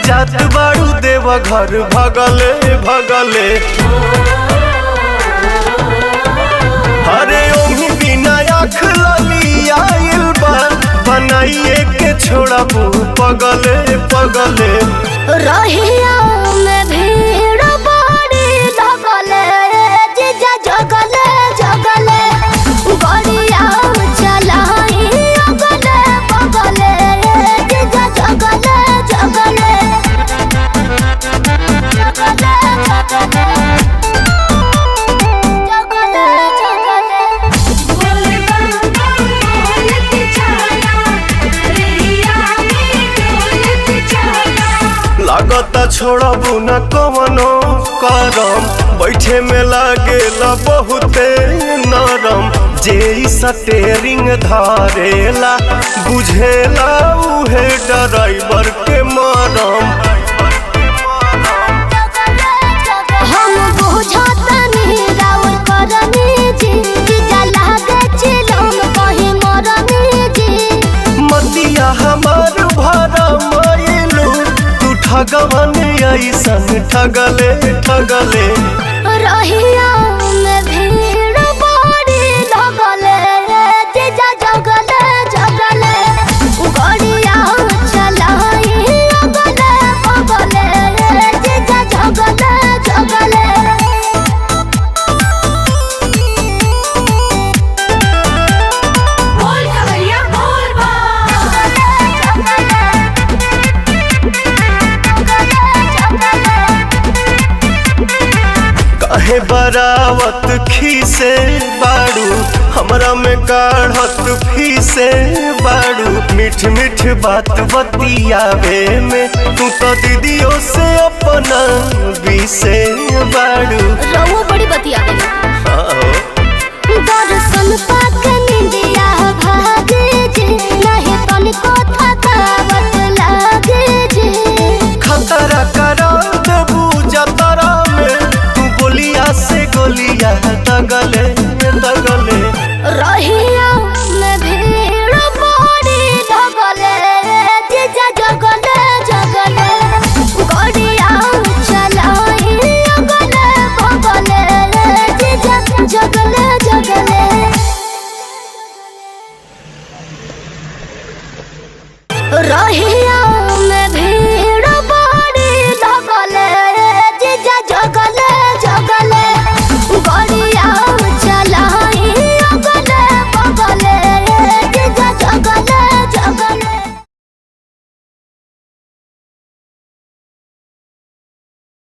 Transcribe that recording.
जात बाड़ू देव घर भगले भगले अरे ओही बिना आँख लली आइल बा बनाइए के छोड़ा पगले पगले रहिया में भीड़ बड़ी लगले जीजा जगले जगले गड़िया चलाई अगले बगले जीजा जगले जगले लागता छोड़बू न कवनो करम बैठे में लागेला बहुते नरम जे स्टेरिंग धारेला बुझेला उहे ड्राइवर के मरम मतिया हमार भरा मायलू तू ठगवन ऐसन ठगले ठगले रहिया में भीड़ बड़ी लगले जीजा जगले जगले गड़िया चलाई अगले बगले जीजा जगले जगले काहे बरावत खीसे बाड़ू हमरा में काढ़त फीसे बाड़ू मीठ मीठ बात बतियावे में तू तो दीदियों से अपना बीसे बाड़ू रवो बड़ी बतियावे दर्शन पाके निंदिया भागे जे नहीं तनिको थकावट लागे जे खतरा करा देबू जतरा में तू बोलिया से गोलिया दगले दगले रहिया में भीड़ बड़ी लगले जीजा जगले जगले गड़िया चलाई अगले बगले जीजा जगले जगले रही